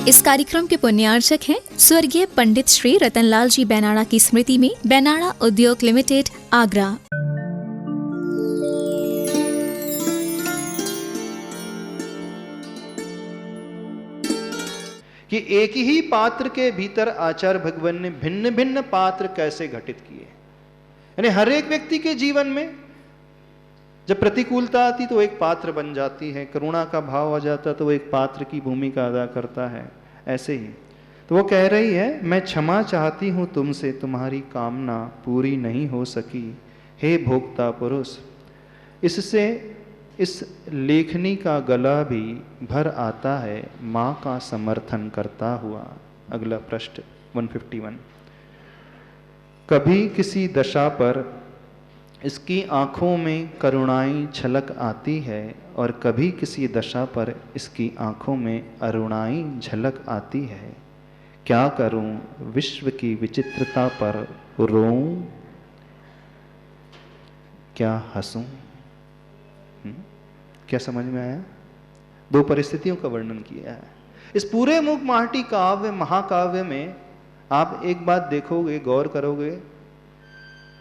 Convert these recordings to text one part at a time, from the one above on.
इस कार्यक्रम के पुण्यार्चक हैं स्वर्गीय पंडित श्री रतनलाल जी बैनाड़ा की स्मृति में बैनाड़ा उद्योग लिमिटेड, आगरा। कि एक ही पात्र के भीतर आचार्य भगवान ने भिन्न भिन्न पात्र कैसे घटित किए। यानी हर एक व्यक्ति के जीवन में जब प्रतिकूलता आती तो एक पात्र बन जाती है, करुणा का भाव आ जाता तो वो एक पात्र की भूमिका अदा करता है। ऐसे ही तो वो कह रही है, मैं क्षमा चाहती हूं तुमसे, तुम्हारी कामना पूरी नहीं हो सकी, हे भोक्ता पुरुष। इससे इस लेखनी का गला भी भर आता है, माँ का समर्थन करता हुआ। अगला पृष्ठ 151। कभी किसी दशा पर इसकी आँखों में करुणाई छलक आती है और कभी किसी दशा पर इसकी आँखों में अरुणाई झलक आती है। क्या करूं विश्व की विचित्रता पर रोऊं, क्या हंसूं। क्या समझ में आया? दो परिस्थितियों का वर्णन किया है इस पूरे मूक माहटी काव्य महाकाव्य में। आप एक बात देखोगे, गौर करोगे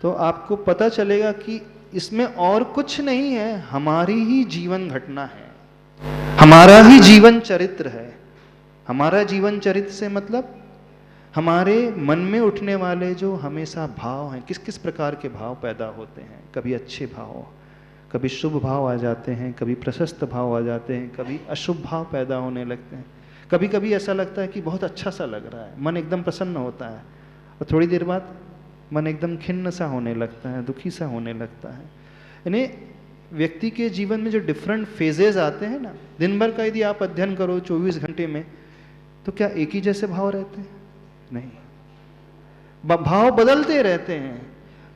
तो आपको पता चलेगा कि इसमें और कुछ नहीं है, हमारी ही जीवन घटना है, हमारा ही जीवन चरित्र है। हमारा जीवन चरित्र से मतलब हमारे मन में उठने वाले जो हमेशा भाव हैं, किस किस प्रकार के भाव पैदा होते हैं। कभी अच्छे भाव, कभी शुभ भाव आ जाते हैं, कभी प्रशस्त भाव आ जाते हैं, कभी अशुभ भाव पैदा होने लगते हैं। कभी कभी ऐसा लगता है कि बहुत अच्छा सा लग रहा है, मन एकदम प्रसन्न होता है, और थोड़ी देर बाद मन एकदम खिन्न सा होने लगता है, दुखी सा होने लगता है। यानी व्यक्ति के जीवन में जो डिफरेंट फेजेस आते हैं ना, दिन भर का यदि आप अध्ययन करो 24 घंटे में, तो क्या एक ही जैसे भाव रहते हैं? नहीं, भाव बदलते रहते हैं,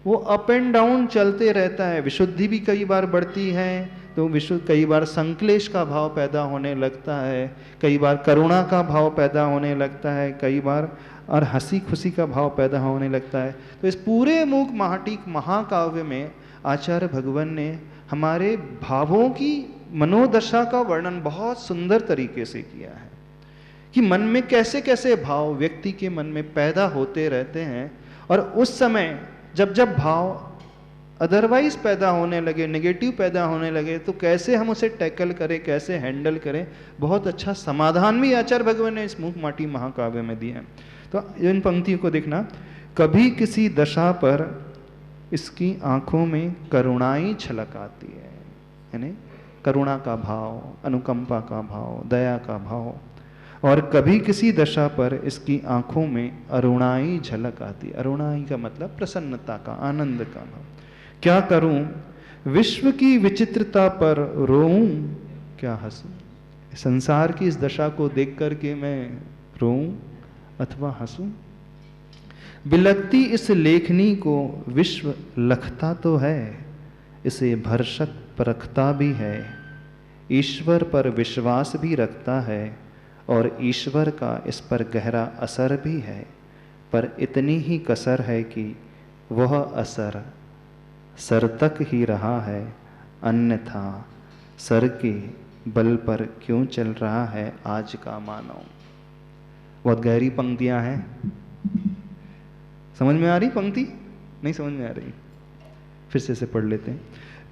वो अप एंड डाउन चलते रहता है। विशुद्धि भी कई बार बढ़ती है तो कई बार संक्लेश का भाव पैदा होने लगता है, कई बार करुणा का भाव पैदा होने लगता है, कई बार और हंसी खुशी का भाव पैदा होने लगता है। तो इस पूरे मूक माहटी महाकाव्य में आचार्य भगवान ने हमारे भावों की मनोदशा का वर्णन बहुत सुंदर तरीके से किया है कि मन में कैसे कैसे भाव व्यक्ति के मन में पैदा होते रहते हैं, और उस समय जब जब भाव अदरवाइज पैदा होने लगे, नेगेटिव पैदा होने लगे, तो कैसे हम उसे टैकल करें, कैसे हैंडल करें। बहुत अच्छा समाधान भी आचार्य भगवान ने इस मूक माटी महाकाव्य में दिया है। तो इन पंक्तियों को देखना, कभी किसी दशा पर इसकी आंखों में करुणाई छलक आती है, यानी करुणा का भाव, अनुकंपा का भाव, दया का भाव, और कभी किसी दशा पर इसकी आंखों में अरुणाई झलक आती है। अरुणाई का मतलब प्रसन्नता का, आनंद का भाव। क्या करूं विश्व की विचित्रता पर रोऊं, क्या हंसूं। संसार की इस दशा को देख करके मैं रोऊं अथवा हंसूं। बिलकती इस लेखनी को विश्व लखता तो है, इसे भरसक परखता भी है, ईश्वर पर विश्वास भी रखता है और ईश्वर का इस पर गहरा असर भी है, पर इतनी ही कसर है कि वह असर सर तक ही रहा है, अन्यथा सर के बल पर क्यों चल रहा है आज का मानव। बहुत गहरी पंक्तियां हैं, समझ में आ रही पंक्ति? नहीं समझ में आ रही? फिर से पढ़ लेते हैं।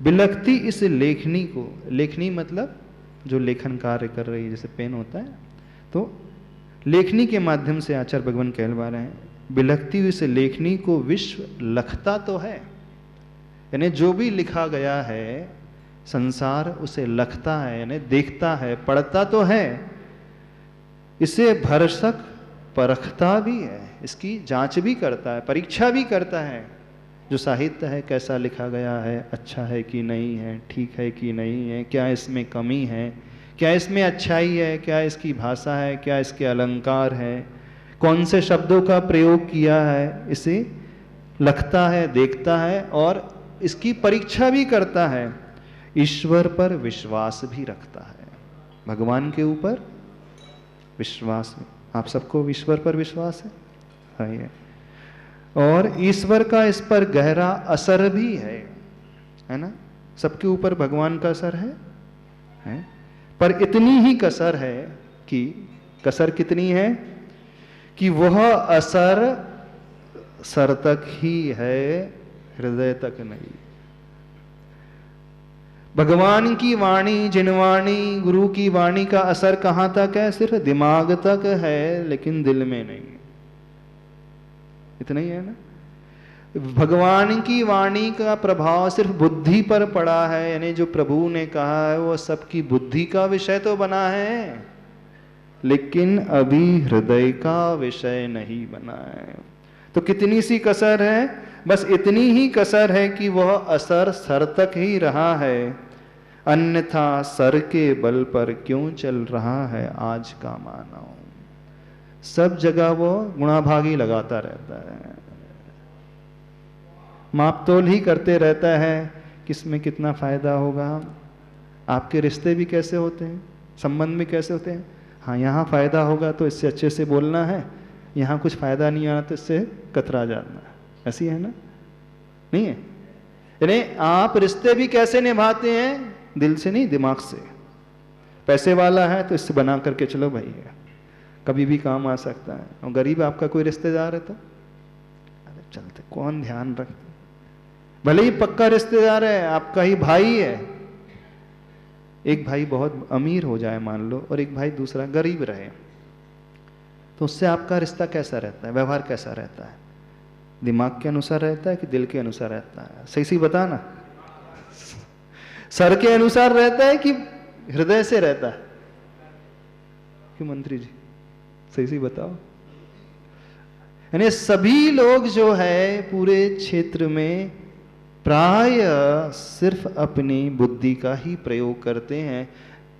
बिलकती इस लेखनी को, लेखनी मतलब जो लेखन कार्य कर रही है, जैसे पेन होता है, तो लेखनी के माध्यम से आचार्य भगवान कहलवा रहे हैं, बिलकती हुई इस लेखनी को विश्व लखता तो है, यानी जो भी लिखा गया है संसार उसे लखता है, यानी देखता है, पढ़ता तो है, इसे भरसक परखता भी है, इसकी जांच भी करता है, परीक्षा भी करता है। जो साहित्य है कैसा लिखा गया है, अच्छा है कि नहीं है, ठीक है कि नहीं है, क्या इसमें कमी है, क्या इसमें अच्छाई है, क्या इसकी भाषा है, क्या इसके अलंकार है, कौन से शब्दों का प्रयोग किया है, इसे लखता है, देखता है और इसकी परीक्षा भी करता है। ईश्वर पर विश्वास भी रखता है, भगवान के ऊपर विश्वास। आप सबको ईश्वर पर विश्वास है? और ईश्वर का इस पर गहरा असर भी है ना? सबके ऊपर भगवान का असर है? पर इतनी ही कसर है कि कसर कितनी है कि वह असर सर तक ही है, हृदय तक नहीं। भगवान की वाणी, जिनवाणी, गुरु की वाणी का असर कहां तक है? सिर्फ दिमाग तक है, लेकिन दिल में नहीं। इतना ही है ना। भगवान की वाणी का प्रभाव सिर्फ बुद्धि पर पड़ा है, यानी जो प्रभु ने कहा है वो सबकी बुद्धि का विषय तो बना है, लेकिन अभी हृदय का विषय नहीं बना है। तो कितनी सी कसर है? बस इतनी ही कसर है कि वह असर सर तक ही रहा है, अन्यथा सर के बल पर क्यों चल रहा है आज का मानव। सब जगह वो गुणाभागी लगाता रहता है, मापतोल ही करते रहता है, किसमें कितना फायदा होगा। आपके रिश्ते भी कैसे होते हैं, संबंध भी कैसे होते हैं? हाँ, यहाँ फायदा होगा तो इससे अच्छे से बोलना है, यहाँ कुछ फायदा नहीं आना तो इससे कतरा जाना है। ऐसी है ना? नहीं है? यानी आप रिश्ते भी कैसे निभाते हैं? दिल से नहीं, दिमाग से। पैसे वाला है तो इससे बना करके चलो भाई, है कभी भी काम आ सकता है। और गरीब आपका कोई रिश्तेदार है तो अरे चलते, कौन ध्यान रखता। भले ही पक्का रिश्तेदार है, आपका ही भाई है, एक भाई बहुत अमीर हो जाए मान लो और एक भाई दूसरा गरीब रहे, तो उससे आपका रिश्ता कैसा रहता है, व्यवहार कैसा रहता है? दिमाग के अनुसार रहता है कि दिल के अनुसार रहता है? सही सही बता ना। सर के अनुसार रहता है कि हृदय से रहता है? क्यों मंत्री जी, सही सही बताओ। यानी सभी लोग जो है पूरे क्षेत्र में प्राय सिर्फ अपनी बुद्धि का ही प्रयोग करते हैं,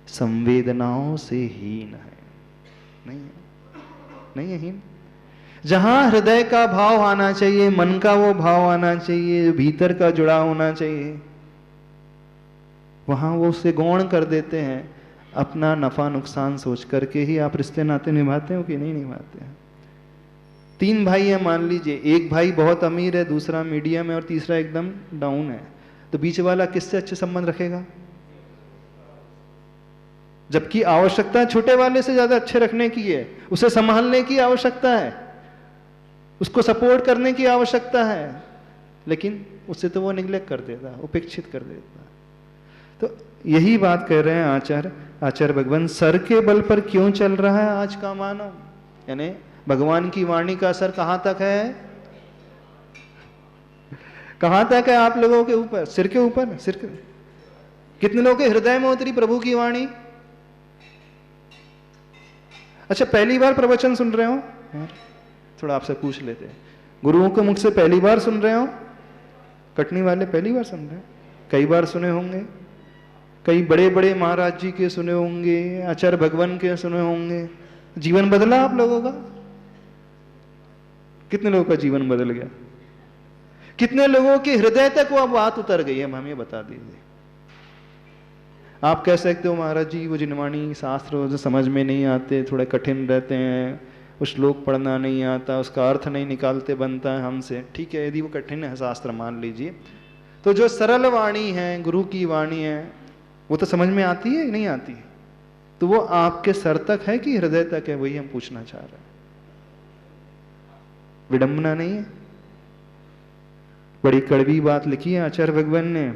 संवेदनाओं से हीन है। नहीं है, नहीं है हीन। जहां हृदय का भाव आना चाहिए, मन का वो भाव आना चाहिए, भीतर का जुड़ा होना चाहिए, वहां वो उसे गौण कर देते हैं। अपना नफा नुकसान सोच करके ही आप रिश्ते नाते निभाते हो कि नहीं निभाते हैं? 3 भाई हैं मान लीजिए, एक भाई बहुत अमीर है, दूसरा मीडियम है और तीसरा एकदम डाउन है, तो बीच वाला किससे अच्छे संबंध रखेगा? जबकि आवश्यकता छोटे वाले से ज्यादा अच्छे रखने की है, उसे संभालने की आवश्यकता है, उसको सपोर्ट करने की आवश्यकता है, लेकिन उससे तो वो निग्लेक्ट कर देता, उपेक्षित कर देता। तो यही बात कह रहे हैं आचार्य भगवान, सर के बल पर क्यों चल रहा है आज का मानव। यानी भगवान की वाणी का असर कहां तक है? कहां तक है आप लोगों के ऊपर? सिर के ऊपर? सिर के कितने लोगों के हृदय में उतरी प्रभु की वाणी? अच्छा, पहली बार प्रवचन सुन रहे हो? थोड़ा आपसे पूछ लेते हैं, गुरुओं के मुख से पहली बार सुन रहे हो? कटनी वाले पहली बार सुन रहे हो? कई बार सुने होंगे, कई बड़े बड़े महाराज जी के सुने होंगे, आचार्य भगवान के सुने होंगे। जीवन बदला आप लोगों का? कितने लोगों का जीवन बदल गया? कितने लोगों के हृदय तक वो बात उतर गई है? हमें बता दीजिए। आप कह सकते हो महाराज जी वो जिनवाणी शास्त्र जो समझ में नहीं आते, थोड़े कठिन रहते हैं, वो श्लोक पढ़ना नहीं आता, उसका अर्थ नहीं निकालते बनता है हमसे। ठीक है, यदि वो कठिन है शास्त्र मान लीजिए, तो जो सरल वाणी है, गुरु की वाणी है, वो तो समझ में आती है नहीं आती? तो वो आपके सर तक है कि हृदय तक है? वही हम पूछना चाह रहे हैं। विडंबना नहीं है? बड़ी कड़वी बात लिखी है आचार्य भगवान ने,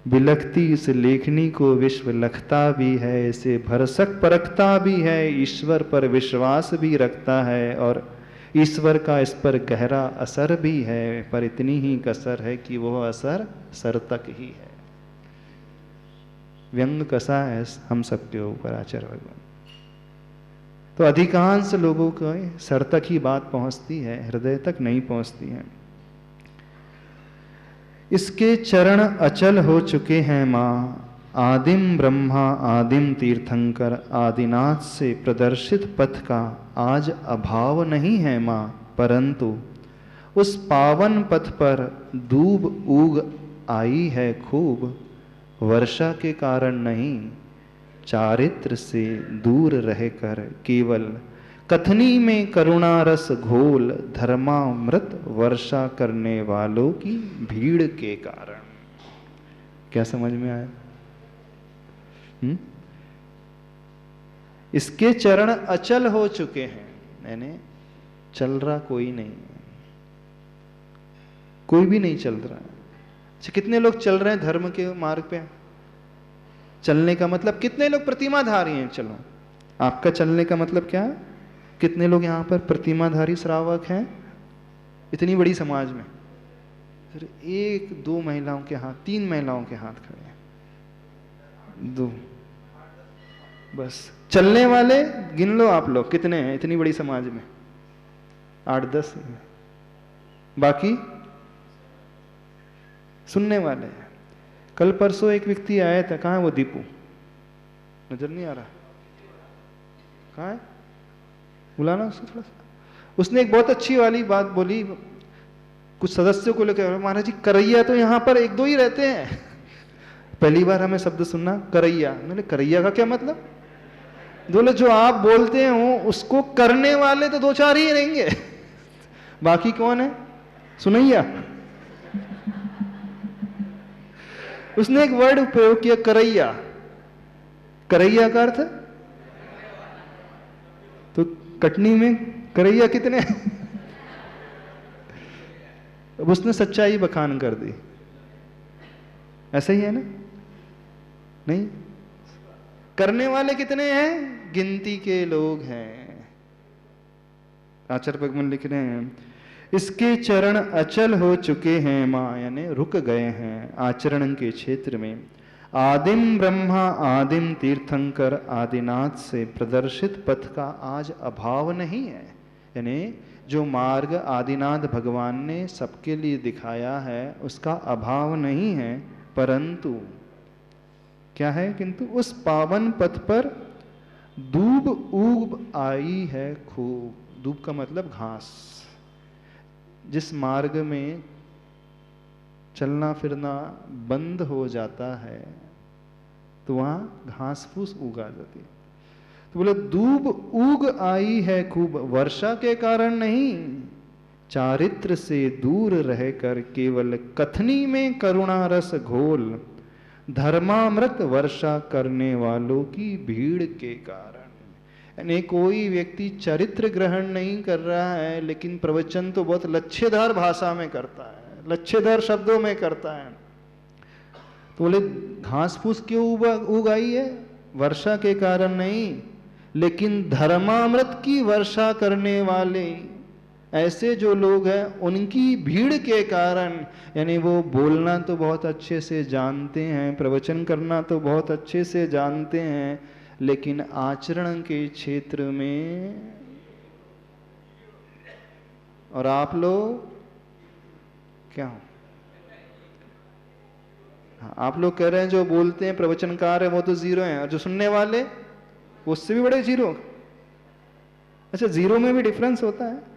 बिलखती इस लेखनी को विश्व लखता भी है, इसे भरसक परखता भी है, ईश्वर पर विश्वास भी रखता है और ईश्वर का इस पर गहरा असर भी है, पर इतनी ही कसर है कि वह असर सर तक ही है। व्यंग कसा है हम सबके ऊपर आचार्य भगवान। तो अधिकांश लोगों को सर तक ही बात पहुंचती है, हृदय तक नहीं पहुंचती है। इसके चरण अचल हो चुके हैं माँ, आदिम ब्रह्मा आदिम तीर्थंकर आदिनाथ से प्रदर्शित पथ का आज अभाव नहीं है माँ, परंतु उस पावन पथ पर दूब उग आई है खूब, वर्षा के कारण नहीं, चारित्र से दूर रहकर केवल कथनी में करुणा रस घोल, धर्मामृत वर्षा करने वालों की भीड़ के कारण। क्या समझ में आया? इसके चरण अचल हो चुके हैं, यानी चल रहा कोई नहीं है, कोई भी नहीं चल रहा है। अच्छा, कितने लोग चल रहे हैं धर्म के मार्ग पे? चलने का मतलब कितने लोग प्रतिमाधारी हैं? चलो, आपका चलने का मतलब क्या है? कितने लोग यहाँ पर प्रतिमाधारी श्रावक हैं इतनी बड़ी समाज में? फिर 1-2 महिलाओं के हाथ, 3 महिलाओं के हाथ खड़े हैं, 2 बस। चलने वाले गिन लो आप लोग कितने हैं इतनी बड़ी समाज में? 8-10। बाकी सुनने वाले हैं। कल परसों एक व्यक्ति आया था, कहाँ है वो? दीपू नजर नहीं आ रहा, कहाँ है? बुलाना उसको थोड़ा सा। उसने एक बहुत अच्छी वाली बात बोली कुछ सदस्यों को लेकर, महाराज जी करैया तो यहाँ पर 1-2 ही रहते हैं। पहली बार हमें शब्द सुनना करैया। मैंने करैया का क्या मतलब? बोले जो आप बोलते हो उसको करने वाले तो 2-4 ही रहेंगे, बाकी कौन है? सुनैया। उसने एक वर्ड प्रयोग किया, करैया। करैया का अर्थ, तो कटनी में करैया कितने? अब उसने सच्चाई बखान कर दी। ऐसा ही है ना? नहीं, करने वाले कितने हैं? गिनती के लोग हैं। आचार्य भगवान लिख रहे हैं, इसके चरण अचल हो चुके हैं मां, यानी रुक गए हैं आचरण के क्षेत्र में। आदिम ब्रह्मा आदिम तीर्थंकर आदिनाथ से प्रदर्शित पथ का आज अभाव नहीं है, यानी जो मार्ग आदिनाथ भगवान ने सबके लिए दिखाया है उसका अभाव नहीं है, परंतु क्या है? किंतु उस पावन पथ पर दूब उग आई है खूब। दूब का मतलब घास। जिस मार्ग में चलना फिरना बंद हो जाता है तो वहां घास फूस उगा जाती है। तो बोले दूब उग आई है खूब, वर्षा के कारण नहीं, चारित्र से दूर रहकर केवल कथनी में करुणा रस घोल, धर्मामृत वर्षा करने वालों की भीड़ के कारण। यानी कोई व्यक्ति चरित्र ग्रहण नहीं कर रहा है लेकिन प्रवचन तो बहुत लच्छेदार भाषा में करता है, लच्छेदार शब्दों में करता है। तो बोले घास फूस क्यों उगाई है? वर्षा के कारण नहीं, लेकिन धर्मामृत की वर्षा करने वाले ऐसे जो लोग हैं उनकी भीड़ के कारण। यानी वो बोलना तो बहुत अच्छे से जानते हैं, प्रवचन करना तो बहुत अच्छे से जानते हैं, लेकिन आचरण के क्षेत्र में। और आप लोग क्या हो? हाँ, आप लोग कह रहे हैं जो बोलते हैं प्रवचनकार है वो तो 0 हैं, और जो सुनने वाले वो उससे भी बड़े 0। अच्छा, 0 में भी डिफरेंस होता है।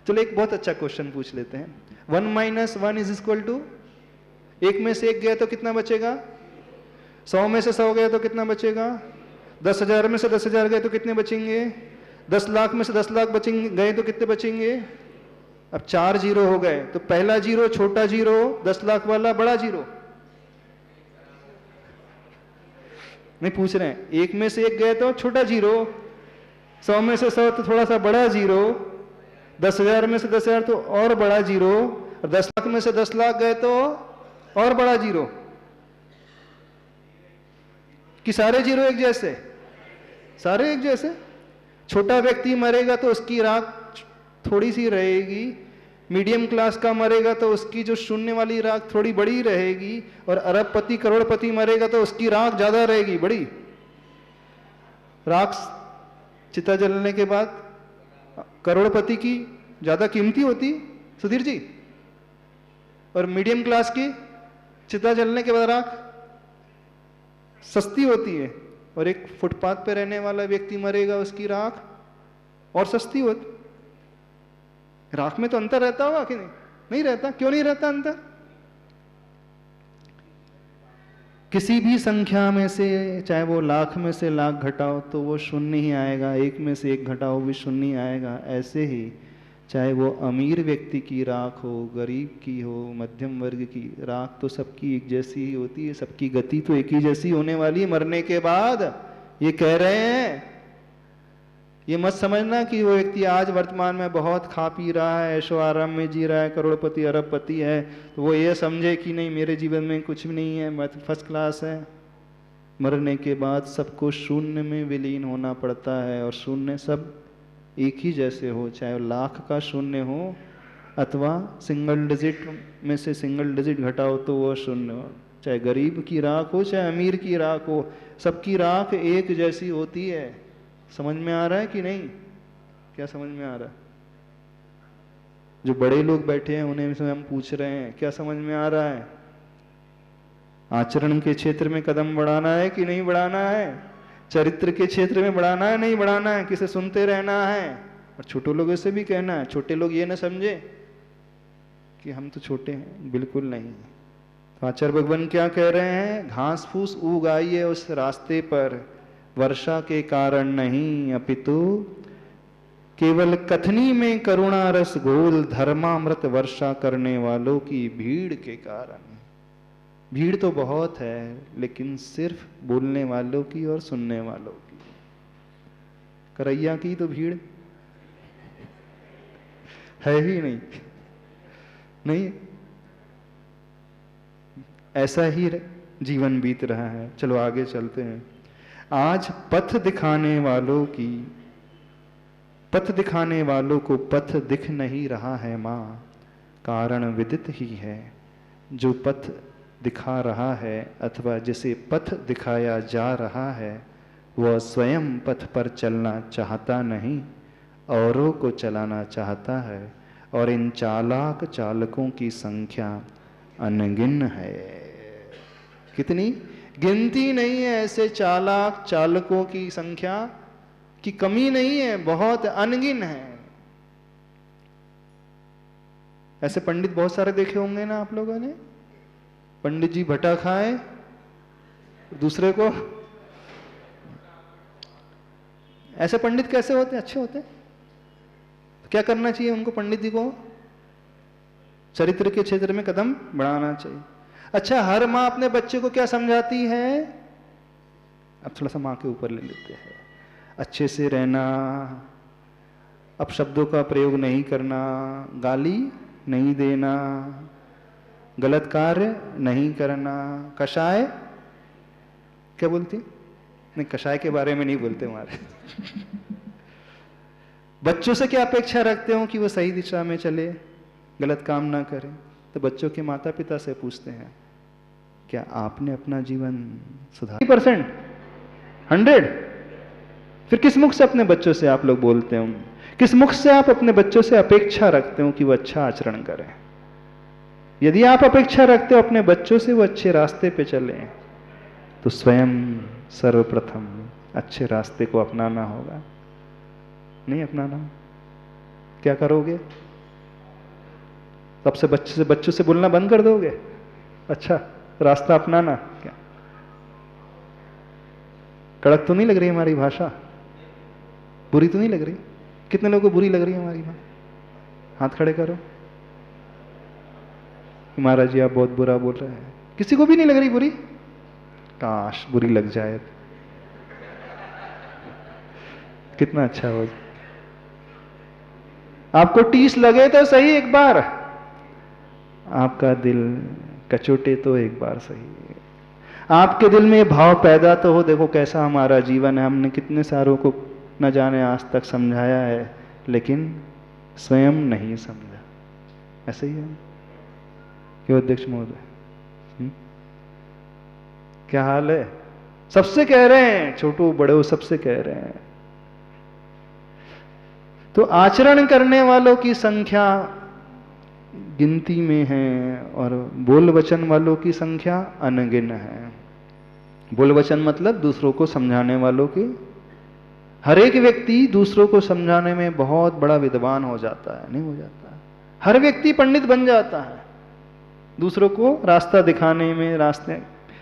चलो एक बहुत अच्छा क्वेश्चन पूछ लेते हैं। 1 - 1 इज इक्वल टू, 1 में से 1 गया तो कितना बचेगा? 100 में से 100 गया तो कितना बचेगा? 10,000 में से 10,000 गए तो कितने बचेंगे? 10 लाख में से 10 लाख बचेंगे, गए तो कितने बचेंगे? अब 4 जीरो हो गए, तो पहला जीरो छोटा जीरो, 10 लाख वाला बड़ा जीरो। नहीं पूछ रहे हैं, 1 में से 1 गए तो छोटा जीरो, 100 में से 100 तो थोड़ा सा बड़ा जीरो, 10,000 में से 10,000 तो और बड़ा जीरो, और 10 लाख में से 10 लाख गए तो और बड़ा जीरो। कि सारे जीरो एक जैसे? सारे एक जैसे। छोटा व्यक्ति मरेगा तो उसकी राख थोड़ी सी रहेगी, मीडियम क्लास का मरेगा तो उसकी जो शून्य वाली राख थोड़ी बड़ी रहेगी, और अरबपति करोड़पति मरेगा तो उसकी राख ज्यादा रहेगी, बड़ी राख। चिता जलने के बाद करोड़पति की ज्यादा कीमती होती सुधीर जी, और मीडियम क्लास की चिता जलने के बाद राख सस्ती होती है, और एक फुटपाथ पे रहने वाला व्यक्ति मरेगा उसकी राख और सस्ती होती। राख में तो अंतर रहता होगा कि नहीं? नहीं रहता। क्यों नहीं रहता अंतर? किसी भी संख्या में से, चाहे वो लाख में से लाख घटाओ तो वो शून्य ही आएगा, 1 में से 1 घटाओ भी शून्य ही आएगा। ऐसे ही चाहे वो अमीर व्यक्ति की राख हो, गरीब की हो, मध्यम वर्ग की, राख तो सबकी एक जैसी ही होती है, सबकी गति तो एक ही जैसी होने वाली है मरने के बाद। ये कह रहे हैं, ये मत समझना कि वो व्यक्ति आज वर्तमान में बहुत खा पी रहा है, ऐशो आराम में जी रहा है, करोड़पति अरबपति है, तो वो ये समझे कि नहीं मेरे जीवन में कुछ भी नहीं है, मैं फर्स्ट क्लास है। मरने के बाद सबको शून्य में विलीन होना पड़ता है, और शून्य सब एक ही जैसे हो, चाहे लाख का शून्य हो अथवा सिंगल डिजिट में से सिंगल डिजिट घटाओ तो वो शून्य हो, चाहे गरीब की राख हो चाहे अमीर की राख हो, सबकी राख एक जैसी होती है। समझ में आ रहा है कि नहीं? क्या समझ में आ रहा है? जो बड़े लोग बैठे हैं उन्हें से हम पूछ रहे हैं, क्या समझ में आ रहा है? आचरण के क्षेत्र में कदम बढ़ाना है कि नहीं बढ़ाना है? चरित्र के क्षेत्र में बढ़ाना है नहीं बढ़ाना है? किसे सुनते रहना है? और छोटे लोगों से भी कहना है, छोटे लोग ये ना समझे कि हम तो छोटे हैं, बिल्कुल नहीं। तो आचार्य भगवान क्या कह रहे हैं? घास फूस उगाइए उस रास्ते पर, वर्षा के कारण नहीं अपितु केवल कथनी में करुणा रस घोल धर्मामृत वर्षा करने वालों की भीड़ के कारण। भीड़ तो बहुत है, लेकिन सिर्फ बोलने वालों की और सुनने वालों की। करैया की तो भीड़ है ही नहीं, नहीं। ऐसा ही जीवन बीत रहा है। चलो आगे चलते हैं। आज पथ दिखाने वालों को पथ दिख नहीं रहा है माँ, कारण विदित ही है। जो पथ दिखा रहा है अथवा जिसे पथ दिखाया जा रहा है, वह स्वयं पथ पर चलना चाहता नहीं, औरों को चलाना चाहता है। और इन चालाक चालकों की संख्या अनगिन है। कितनी? गिनती नहीं है। ऐसे चालाक चालकों की संख्या की कमी नहीं है, बहुत अनगिन है। ऐसे पंडित बहुत सारे देखे होंगे ना आप लोगों ने? पंडित जी भटा खाए दूसरे को। ऐसे पंडित कैसे होते? अच्छे होते। तो क्या करना चाहिए उनको? पंडित जी को चरित्र के क्षेत्र में कदम बढ़ाना चाहिए। अच्छा, हर माँ अपने बच्चे को क्या समझाती है? अब थोड़ा सा माँ के ऊपर ले लेते हैं। अच्छे से रहना, अपशब्दों का प्रयोग नहीं करना, गाली नहीं देना, गलत कार्य नहीं करना। कषाय क्या बोलती? नहीं, कषाय के बारे में नहीं बोलते हमारे। बच्चों से क्या अपेक्षा रखते हो? कि वो सही दिशा में चले, गलत काम ना करें। तो बच्चों के माता पिता से पूछते हैं, क्या आपने अपना जीवन सुधारा? 100%, 100? फिर किस मुख से अपने बच्चों से आप लोग बोलते हो? किस मुख से आप अपने बच्चों से अपेक्षा रखते हो कि वो अच्छा आचरण करें? यदि आप अपेक्षा रखते हो अपने बच्चों से वो अच्छे रास्ते पे चले, तो स्वयं सर्वप्रथम अच्छे रास्ते को अपनाना होगा। नहीं अपनाना, क्या करोगे? तब से बच्चों से बोलना बंद कर दोगे? अच्छा, रास्ता अपनाना क्या? कड़क तो नहीं लग रही हमारी भाषा? बुरी तो नहीं लग रही? कितने लोगों को बुरी लग रही है हमारी बात? हाथ खड़े करो। महाराज जी आप बहुत बुरा बोल रहे हैं। किसी को भी नहीं लग रही बुरी? काश बुरी लग जाए, कितना अच्छा हो। आपको टीस लगे तो सही एक बार, आपका दिल कचोटे तो एक बार सही, आपके दिल में भाव पैदा तो हो। देखो कैसा हमारा जीवन है, हमने कितने सारों को न जाने आज तक समझाया है, लेकिन स्वयं नहीं समझा। ऐसे ही है क्यों अध्यक्ष महोदय? क्या हाल है? सबसे कह रहे हैं, छोटू बड़े सबसे कह रहे हैं। तो आचरण करने वालों की संख्या गिनती में है और बोल वचन वालों की संख्या अनगिन है। बोल वचन मतलब दूसरों को समझाने वालों की। हर एक व्यक्ति दूसरों को समझाने में बहुत बड़ा विद्वान हो जाता है? नहीं हो जाता। हर व्यक्ति पंडित बन जाता है दूसरों को रास्ता दिखाने में, रास्ते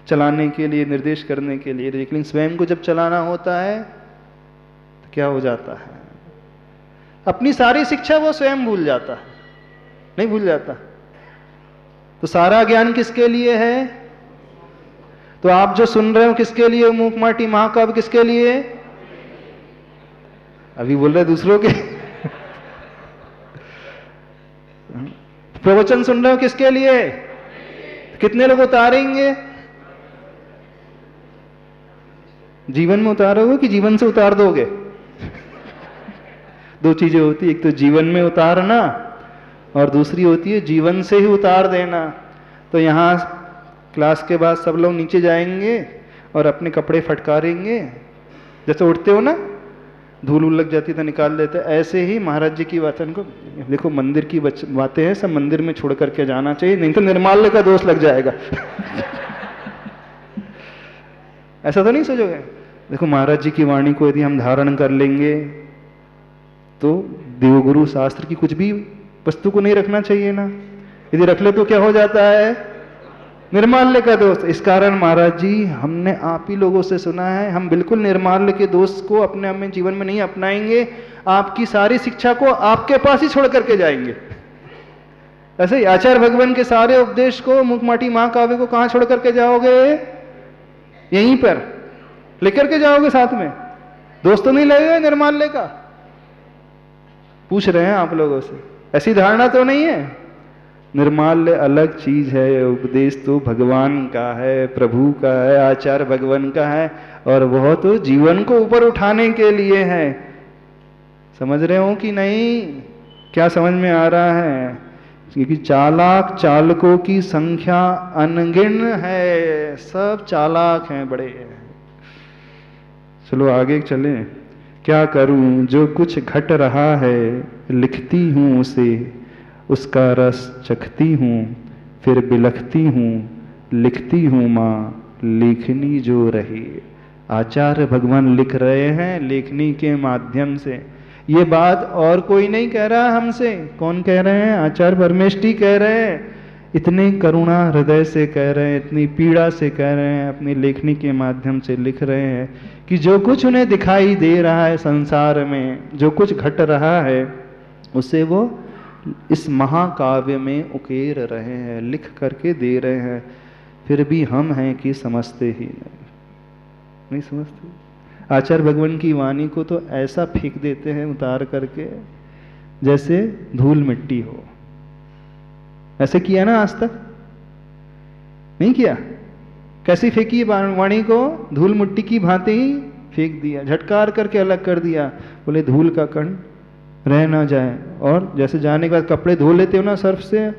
चलाने के लिए, निर्देश करने के लिए। लेकिन स्वयं को जब चलाना होता है तो क्या हो जाता है? अपनी सारी शिक्षा वो स्वयं भूल जाता है, नहीं भूल जाता। तो सारा ज्ञान किसके लिए है? तो आप जो सुन रहे हो किसके लिए? मूक माटी महाकाव्य किसके लिए? अभी बोल रहे दूसरों के प्रवचन सुन रहे हो किसके लिए? कितने लोग उतारेंगे? जीवन में उतारोगे कि जीवन से उतार दोगे? दो चीजें होती है, एक तो जीवन में उतारना और दूसरी होती है जीवन से ही उतार देना। तो यहाँ क्लास के बाद सब लोग नीचे जाएंगे और अपने कपड़े फटकारेंगे, जैसे उठते हो ना, धूल उल लग जाती तो निकाल देते, ऐसे ही महाराज जी की बातों को देखो, मंदिर की बातें हैं, सब मंदिर में छोड़ करके जाना चाहिए, नहीं तो निर्माल्य का दोष लग जाएगा। ऐसा तो नहीं सोचोगे? देखो महाराज जी की वाणी को यदि हम धारण कर लेंगे तो देवगुरु शास्त्र की कुछ भी वस्तु को नहीं रखना चाहिए ना, यदि रख ले तो क्या हो जाता है? निर्माल्य का दोष। इस कारण महाराज जी हमने आप ही लोगों से सुना है, हम बिल्कुल निर्माल्य के दोष को अपने अपने जीवन में नहीं अपनाएंगे, आपकी सारी शिक्षा को आपके पास ही छोड़ करके जाएंगे। ऐसे ही आचार्य भगवान के सारे उपदेश को, मुख माटी महाकाव्य को कहां छोड़ करके जाओगे? यहीं पर लेकर के जाओगे साथ में। दोस्त तो नहीं लगेगा निर्माल्य का? पूछ रहे हैं आप लोगों से, ऐसी धारणा तो नहीं है? निर्माल्य अलग चीज है, उपदेश तो भगवान का है, प्रभु का है, आचार्य भगवान का है, और वह तो जीवन को ऊपर उठाने के लिए है। समझ रहे हो कि नहीं? क्या समझ में आ रहा है? क्योंकि चालाक चालकों की संख्या अनगिन है, सब चालाक हैं, बड़े हैं। चलो आगे चलें। क्या करूं जो कुछ घट रहा है, लिखती हूं उसे, उसका रस चखती हूं, फिर बिलखती हूं, लिखती हूं माँ लेखनी जो रही। आचार्य भगवान लिख रहे हैं लेखनी के माध्यम से। ये बात और कोई नहीं कह रहा हमसे। कौन कह रहे हैं? आचार्य परमेष्ठी कह रहे हैं। इतने करुणा हृदय से कह रहे हैं, इतनी पीड़ा से कह रहे हैं, अपनी लेखनी के माध्यम से लिख रहे हैं कि जो कुछ उन्हें दिखाई दे रहा है संसार में, जो कुछ घट रहा है, उसे वो इस महाकाव्य में उकेर रहे हैं, लिख करके दे रहे हैं। फिर भी हम हैं कि समझते ही नहीं समझते। आचार्य भगवान की वाणी को तो ऐसा फेंक देते हैं उतार करके जैसे धूल मिट्टी हो। ऐसे किया ना आज तक? नहीं किया? कैसी फेंकी वाणी को? धूल मिट्टी की भांति ही फेंक दिया, झटकार करके अलग कर दिया। बोले धूल का कण रह ना जाए, और जैसे जाने के बाद कपड़े धो लेते हो ना सर्फ से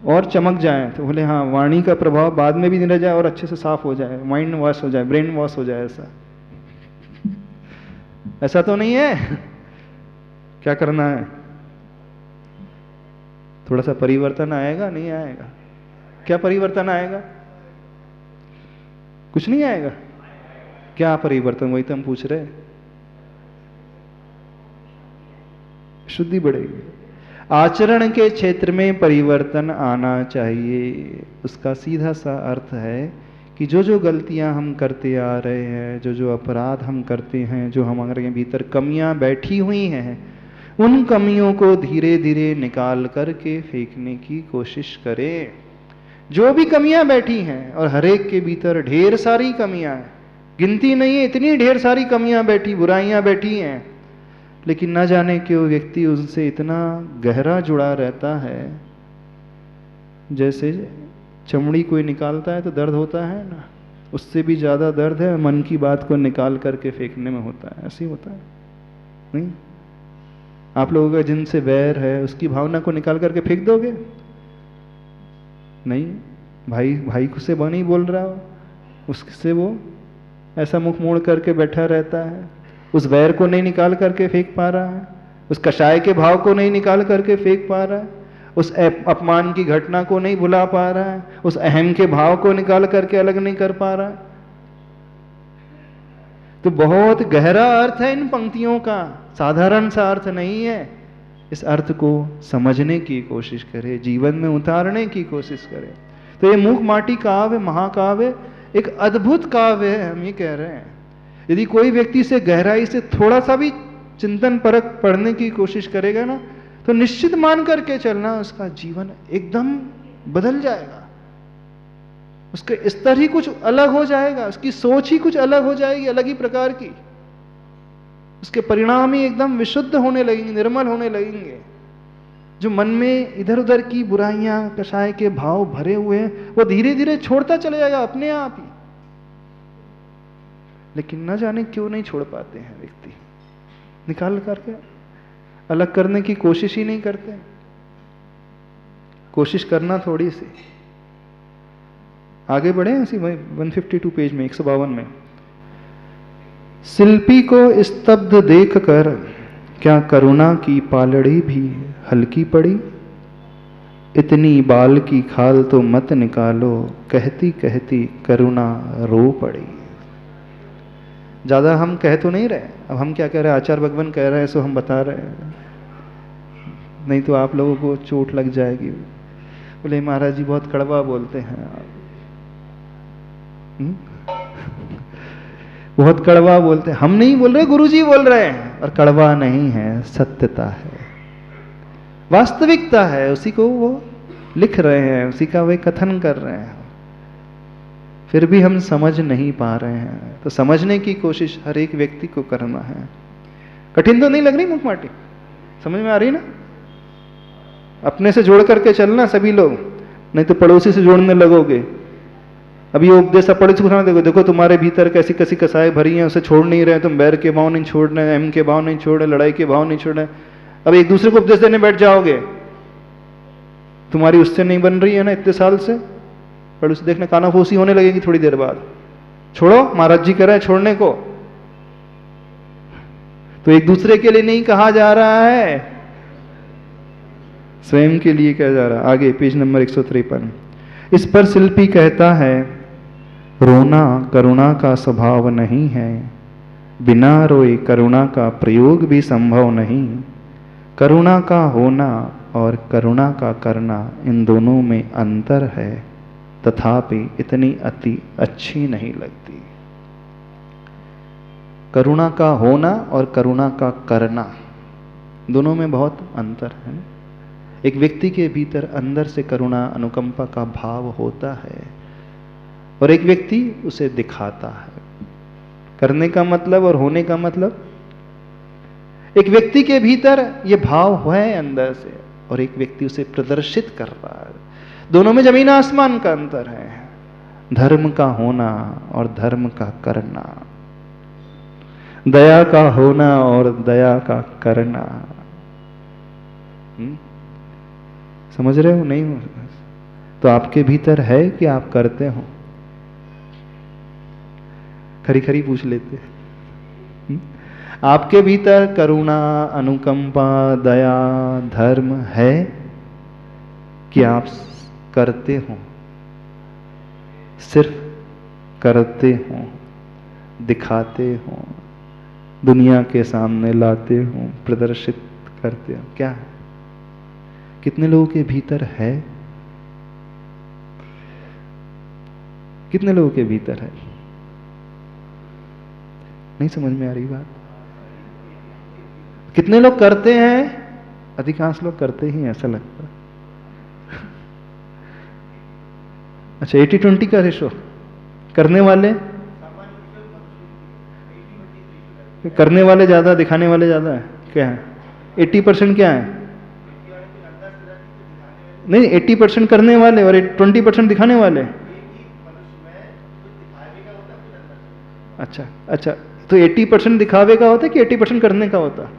और चमक जाए, तो बोले हाँ वाणी का प्रभाव बाद में भी नहीं रह जाए और अच्छे से साफ हो जाए, माइंड वॉश हो जाए, ब्रेन वॉश हो जाए। ऐसा तो नहीं है। क्या करना है? थोड़ा सा परिवर्तन आएगा, नहीं आएगा? क्या परिवर्तन आएगा? कुछ नहीं आएगा। क्या परिवर्तन? वही तो हम पूछ रहे। शुद्धि बढ़ेगी। आचरण के क्षेत्र में परिवर्तन आना चाहिए। उसका सीधा सा अर्थ है कि जो जो गलतियां हम करते आ रहे हैं, जो जो अपराध हम करते हैं, जो हमारे भीतर कमियां बैठी हुई हैं, उन कमियों को धीरे धीरे निकाल करके फेंकने की कोशिश करें। जो भी कमियां बैठी हैं, और हर एक के भीतर ढेर सारी कमियां हैं, गिनती नहीं है, इतनी ढेर सारी कमियां बैठी, बुराइयां बैठी हैं, लेकिन न जाने क्यों व्यक्ति उनसे इतना गहरा जुड़ा रहता है। जैसे चमड़ी कोई निकालता है तो दर्द होता है ना, उससे भी ज्यादा दर्द है मन की बात को निकाल करके फेंकने में होता है। ऐसे ही होता है नहीं? आप लोगों का जिनसे वैर है उसकी भावना को निकाल करके फेंक दोगे? नहीं। भाई भाई से वो नहीं बोल रहा हो, उससे वो ऐसा मुख मोड़ करके बैठा रहता है, उस वैर को नहीं निकाल करके फेंक पा रहा है, उस कषाय के भाव को नहीं निकाल करके फेंक पा रहा है, उस अपमान की घटना को नहीं भुला पा रहा है, उस अहम के भाव को निकाल करके अलग नहीं कर पा रहा है। तो बहुत गहरा अर्थ है इन पंक्तियों का, साधारण सा अर्थ नहीं है। इस अर्थ को समझने की कोशिश करें, जीवन में उतारने की कोशिश करें। तो ये मूक माटी काव्य, महाकाव्य एक अद्भुत काव्य है, हम ये कह रहे हैं। यदि कोई व्यक्ति से गहराई से थोड़ा सा भी चिंतन परक पढ़ने की कोशिश करेगा ना, तो निश्चित मान करके चलना, उसका जीवन एकदम बदल जाएगा। उसका स्तर ही कुछ अलग हो जाएगा, उसकी सोच ही कुछ अलग हो जाएगी, अलग ही प्रकार की। उसके परिणाम ही एकदम विशुद्ध होने लगेंगे, निर्मल होने लगेंगे। जो मन में इधर उधर की बुराइयां, कषाय के भाव भरे हुए हैं, वो धीरे धीरे छोड़ता चले जाएगा अपने आप ही। लेकिन न जाने क्यों नहीं छोड़ पाते हैं व्यक्ति, निकाल करके अलग करने की कोशिश ही नहीं करते। कोशिश करना थोड़ी सी। आगे बढ़े इसी 152 पेज में, 152 में। शिल्पी को स्तब्ध देख कर क्या करुणा की पालड़ी भी हल्की पड़ी। इतनी बाल की खाल तो मत निकालो, कहती कहती करुणा रो पड़ी। ज्यादा हम कह तो नहीं रहे, अब हम क्या कह रहे हैं, आचार्य भगवान कह रहे हैं सो हम बता रहे हैं, नहीं तो आप लोगों को चोट लग जाएगी। बोले महाराज जी बहुत कड़वा बोलते हैं आप। बहुत कड़वा बोलते हैं। हम नहीं बोल रहे, गुरुजी बोल रहे हैं। और कड़वा नहीं है, सत्यता है, वास्तविकता है, उसी को वो लिख रहे हैं, उसी का वे कथन कर रहे हैं। फिर भी हम समझ नहीं पा रहे हैं, तो समझने की कोशिश हर एक व्यक्ति को करना है। कठिन तो नहीं लग रही मुखमाटी? समझ में आ रही ना? अपने से जोड़ करके चलना सभी लोग, नहीं तो पड़ोसी से जोड़ने लगोगे। अब ये उपदेश पड़ोसी को सुना, देखो देखो तुम्हारे भीतर कैसी कैसी कसाई भरी हैं, उसे छोड़ नहीं रहे, तुम बैर के भाव नहीं छोड़ रहे, एम के भाव नहीं छोड़ रहे, लड़ाई के भाव नहीं छोड़ रहे। अब एक दूसरे को उपदेश देने बैठ जाओगे, तुम्हारी उससे नहीं बन रही है ना इतने साल से, पड़ोसी देखने कानाफूसी होने लगेगी थोड़ी देर बाद। छोड़ो, महाराज जी कह रहे हैं छोड़ने को, तो एक दूसरे के लिए नहीं कहा जा रहा है, स्वयं के लिए कहा जा रहा है। आगे पेज नंबर 153। इस पर शिल्पी कहता है, रोना करुणा का स्वभाव नहीं है, बिना रोए करुणा का प्रयोग भी संभव नहीं। करुणा का होना और करुणा का करना, इन दोनों में अंतर है, तथापि इतनी अति अच्छी नहीं लगती। करुणा का होना और करुणा का करना, दोनों में बहुत अंतर है। एक व्यक्ति के भीतर अंदर से करुणा अनुकंपा का भाव होता है, और एक व्यक्ति उसे दिखाता है। करने का मतलब और होने का मतलब, एक व्यक्ति के भीतर ये भाव है अंदर से, और एक व्यक्ति उसे प्रदर्शित कर रहा है। दोनों में जमीन आसमान का अंतर है। धर्म का होना और धर्म का करना, दया का होना और दया का करना। समझ रहे हो? नहीं हो तो आपके भीतर है कि आप करते हो? खरी खरी पूछ लेते। आपके भीतर करुणा, अनुकंपा, दया, धर्म है कि आप करते हो? सिर्फ करते हो, दिखाते हो, दुनिया के सामने लाते हो, प्रदर्शित करते हो? क्या है? कितने लोगों के भीतर है? कितने लोगों के भीतर है? नहीं समझ में आ रही बात? कितने लोग करते हैं? अधिकांश लोग करते ही ऐसा लगता है। अच्छा, 80-20 का रेशो। करने वाले ज्यादा, दिखाने वाले ज्यादा है। क्या है? 80% क्या है? नहीं, 80% करने वाले और 20% दिखाने वाले। अच्छा अच्छा, तो 80% दिखावे का होता है कि 80% करने का होता है?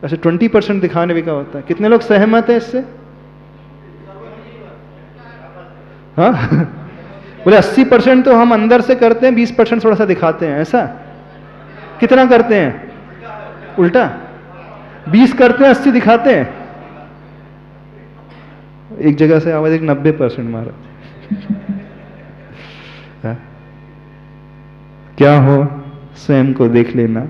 अच्छा, 20% दिखाने का होता है। कितने लोग सहमत है इससे? हाँ बोले 80% तो हम अंदर से करते हैं, 20% थोड़ा सा दिखाते हैं। ऐसा कितना करते हैं? उल्टा 20 करते हैं, 80 दिखाते हैं। एक जगह से आवाज, एक 90% मारा। क्या हो, स्वयं को देख लेना।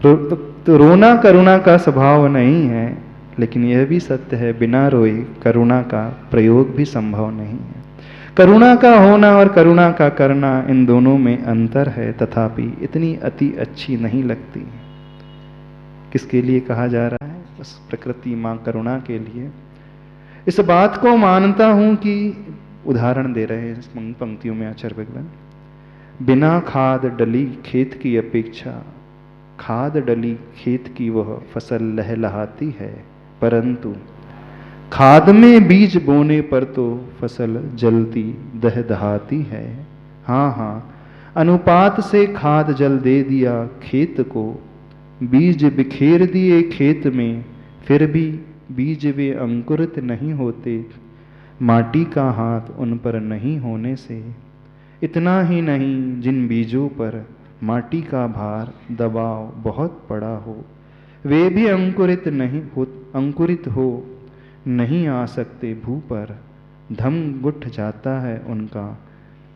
तो रोना करुणा का स्वभाव नहीं है, लेकिन यह भी सत्य है, बिना रोए करुणा का प्रयोग भी संभव नहीं है। करुणा का होना और करुणा का करना, इन दोनों में अंतर है, तथापि इतनी अति अच्छी नहीं लगती। किसके लिए कहा जा रहा है? बस प्रकृति माँ करुणा के लिए। इस बात को मानता हूं कि, उदाहरण दे रहे हैं इस पंक्तियों में आचार्य भगवान, बिना खाद डली खेत की अपेक्षा खाद डली खेत की वह फसल लहलहाती है, परंतु खाद में बीज बोने पर तो फसल जलती दहदहाती है। हाँ हाँ, अनुपात से खाद जल दे दिया खेत को, बीज बिखेर दिए खेत में, फिर भी बीज वे अंकुरित नहीं होते, माटी का हाथ उन पर नहीं होने से। इतना ही नहीं, जिन बीजों पर माटी का भार दबाव बहुत पड़ा हो, वे भी अंकुरित हो नहीं आ सकते भू पर, धम गुठ जाता है उनका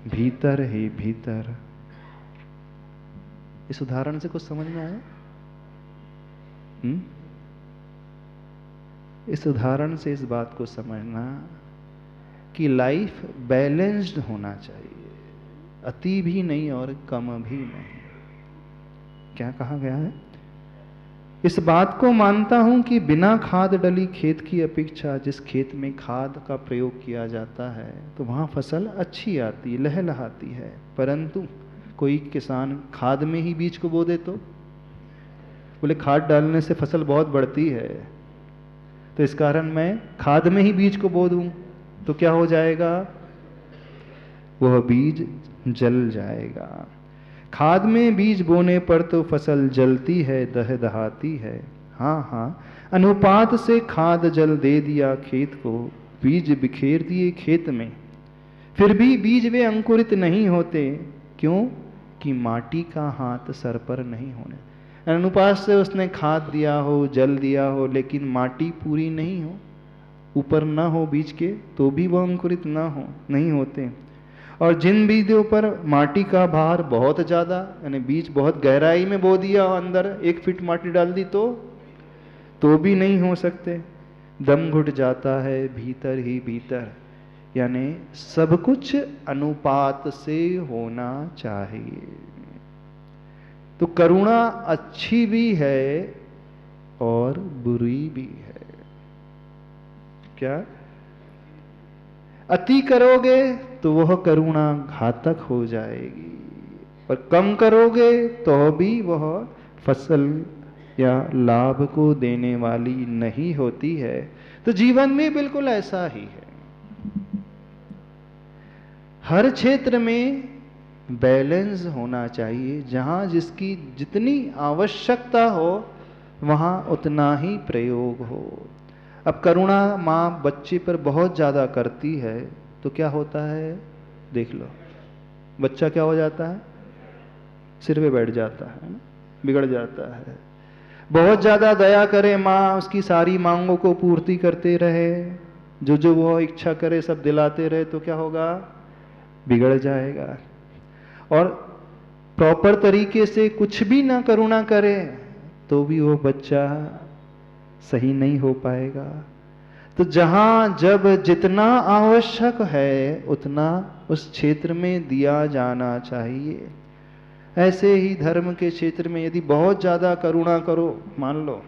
भीतर ही भीतर। इस उदाहरण से कुछ समझ में आया? इस उदाहरण से इस बात को समझना कि लाइफ बैलेंस्ड होना चाहिए, अति भी नहीं और कम भी नहीं। क्या कहा गया है? इस बात को मानता हूं कि बिना खाद डली खेत की अपेक्षा, जिस खेत में खाद का प्रयोग किया जाता है तो वहां फसल अच्छी आती, लहलहाती है, परंतु कोई किसान खाद में ही बीज को बो दे तो बोले खाद डालने से फसल बहुत बढ़ती है, तो इस कारण मैं खाद में ही बीज को बो दूं तो क्या हो जाएगा? वह बीज जल जाएगा। खाद में बीज बोने पर तो फसल जलती है, दहदहाती है। हाँ हाँ, अनुपात से खाद जल दे दिया खेत को, बीज बिखेर दिए खेत में, फिर भी बीज वे अंकुरित नहीं होते। क्यों? कि माटी का हाथ सर पर नहीं होने। अनुपात से उसने खाद दिया हो, जल दिया हो, लेकिन माटी पूरी नहीं हो, ऊपर ना हो बीज के, तो भी वह अंकुरित ना हो, नहीं होते। और जिन बीजों पर माटी का भार बहुत ज़्यादा, यानी बीज बहुत गहराई में बो दिया और अंदर 1 फीट माटी डाल दी तो भी नहीं हो सकते, दम घुट जाता है भीतर ही भीतर। यानी सब कुछ अनुपात से होना चाहिए। तो करुणा अच्छी भी है और बुरी भी है। क्या? अति करोगे तो वह करुणा घातक हो जाएगी, और कम करोगे तो भी वह फसल या लाभ को देने वाली नहीं होती है। तो जीवन में बिल्कुल ऐसा ही है, हर क्षेत्र में बैलेंस होना चाहिए। जहां जिसकी जितनी आवश्यकता हो वहां उतना ही प्रयोग हो। अब करुणा माँ बच्चे पर बहुत ज़्यादा करती है तो क्या होता है? देख लो, बच्चा क्या हो जाता है? सिर पे बैठ जाता है ना, बिगड़ जाता है। बहुत ज़्यादा दया करे माँ, उसकी सारी मांगों को पूर्ति करते रहे, जो जो वो इच्छा करे सब दिलाते रहे, तो क्या होगा? बिगड़ जाएगा। और प्रॉपर तरीके से कुछ भी ना करुणा करे तो भी वो बच्चा सही नहीं हो पाएगा। तो जहां जब जितना आवश्यक है उतना उस क्षेत्र में दिया जाना चाहिए। ऐसे ही धर्म के क्षेत्र में यदि बहुत ज़्यादा करुणा करो, मान लो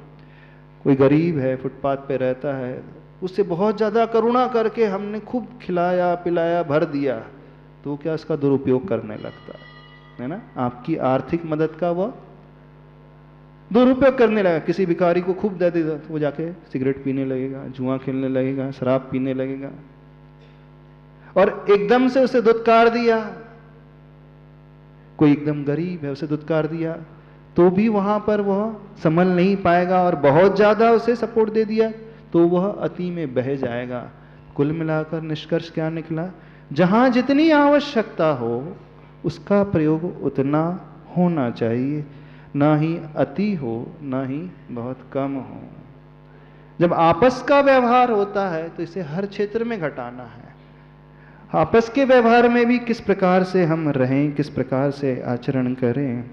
कोई गरीब है, फुटपाथ पे रहता है, उससे बहुत ज़्यादा करुणा करके हमने खूब खिलाया पिलाया भर दिया, तो क्या इसका दुरुपयोग करने लगता है ना? आपकी आर्थिक मदद का वह दुरुपयोग करने लगा। किसी भिखारी को खूब दे देगा तो वो जाके सिगरेट पीने लगेगा, जुआ खेलने लगेगा, शराब पीने लगेगा। और एकदम से उसे दुत्कार दिया, कोई एकदम गरीब है उसे दुत्कार दिया, तो भी वहां पर वह संभल नहीं पाएगा, और बहुत ज्यादा उसे सपोर्ट दे दिया तो वह अति में बह जाएगा। कुल मिलाकर निष्कर्ष क्या निकला? जहां जितनी आवश्यकता हो उसका प्रयोग उतना होना चाहिए, ना ही अति हो ना ही बहुत कम हो। जब आपस का व्यवहार होता है तो इसे हर क्षेत्र में घटाना है। आपस के व्यवहार में भी किस प्रकार से हम रहें, किस प्रकार से आचरण करें।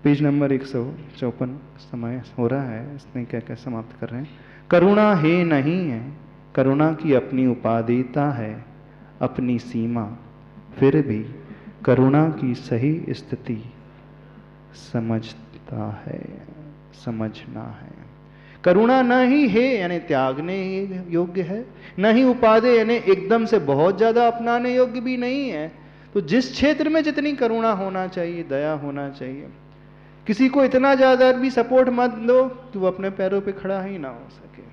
पेज नंबर 154 समय हो रहा है, इसमें क्या क्या समाप्त कर रहे हैं। करुणा है नहीं है, करुणा की अपनी उपादेयता है, अपनी सीमा, फिर भी करुणा की सही स्थिति समझता है, समझना है। करुणा न ही है यानी त्यागने योग्य है, न ही उपादेय यानी एकदम से बहुत ज्यादा अपनाने योग्य भी नहीं है। तो जिस क्षेत्र में जितनी करुणा होना चाहिए, दया होना चाहिए, किसी को इतना ज्यादा भी सपोर्ट मत दो कि वो अपने पैरों पे खड़ा ही ना हो सके।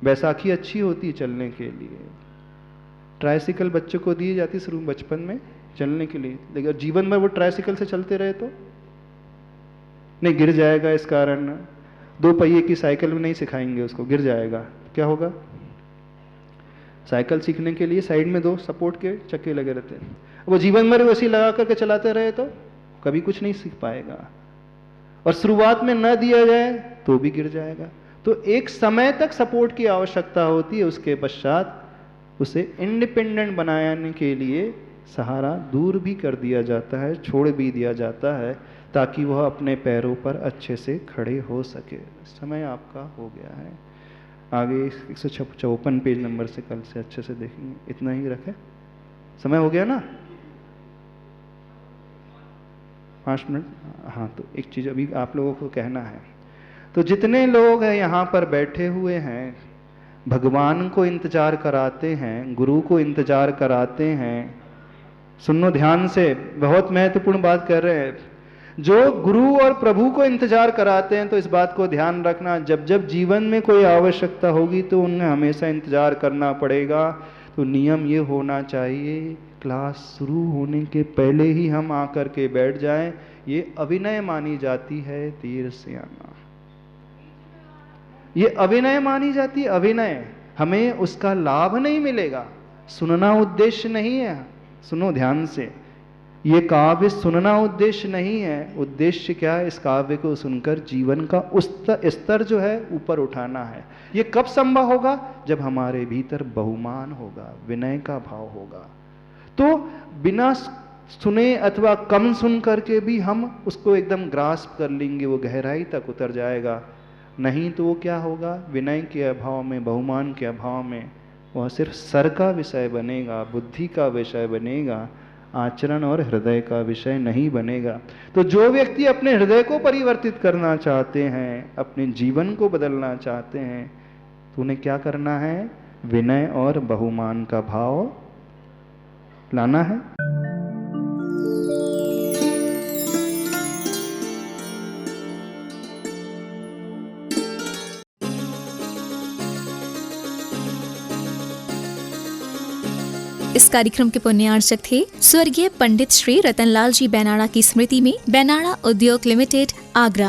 बैसाखी अच्छी होती है चलने के लिए, ट्राइसिकल बच्चों को दी जाती शुरू बचपन में चलने के लिए, लेकिन जीवन भर वो ट्राइसिकल से चलते रहे तो नहीं, गिर जाएगा। इस कारण 2 पहिए की साइकिल में नहीं सिखाएंगे उसको, गिर जाएगा, क्या होगा? साइकिल सीखने के लिए साइड में 2 सपोर्ट के चक्के लगे रहते हैं, वो जीवन भर वैसे लगा करके चलाते रहे तो कभी कुछ नहीं सीख पाएगा। और शुरुआत में न दिया जाए तो भी गिर जाएगा। तो एक समय तक सपोर्ट की आवश्यकता होती है, उसके पश्चात उसे इंडिपेंडेंट बनाने के लिए सहारा दूर भी कर दिया जाता है, छोड़ भी दिया जाता है, ताकि वह अपने पैरों पर अच्छे से खड़े हो सके। समय आपका हो गया है, आगे 154 पेज नंबर से कल से अच्छे से देखेंगे। इतना ही रखें, समय हो गया ना, 5 मिनट। हाँ, तो एक चीज़ अभी आप लोगों को कहना है। तो जितने लोग हैं यहाँ पर बैठे हुए हैं, भगवान को इंतजार कराते हैं, गुरु को इंतजार कराते हैं। सुनो ध्यान से, बहुत महत्वपूर्ण बात कर रहे हैं। जो गुरु और प्रभु को इंतजार कराते हैं, तो इस बात को ध्यान रखना, जब जब जीवन में कोई आवश्यकता होगी तो उन्हें हमेशा इंतजार करना पड़ेगा। तो नियम ये होना चाहिए, क्लास शुरू होने के पहले ही हम आकर के बैठ जाएं। ये अभिनय मानी जाती है, तीर से आना, ये अभिनय मानी जाती है। अभिनय, हमें उसका लाभ नहीं मिलेगा, सुनना उद्देश्य नहीं है। सुनो ध्यान से, ये काव्य सुनना उद्देश्य नहीं है। उद्देश्य क्या है? इस काव्य को सुनकर जीवन का उस स्तर जो है ऊपर उठाना है। ये कब संभव होगा? जब हमारे भीतर बहुमान होगा, विनय का भाव होगा। तो बिना सुने अथवा कम सुन करके भी हम उसको एकदम ग्रास्प कर लेंगे, वो गहराई तक उतर जाएगा। नहीं तो वो क्या होगा? विनय के अभाव में, बहुमान के अभाव में वह सिर्फ सर का विषय बनेगा, बुद्धि का विषय बनेगा, आचरण और हृदय का विषय नहीं बनेगा। तो जो व्यक्ति अपने हृदय को परिवर्तित करना चाहते हैं, अपने जीवन को बदलना चाहते हैं, तो उन्हें क्या करना है? विनय और बहुमान का भाव लाना है। इस कार्यक्रम के पुण्यार्चक थे स्वर्गीय पंडित श्री रतनलाल जी बैनाड़ा की स्मृति में बैनाड़ा उद्योग लिमिटेड, आगरा।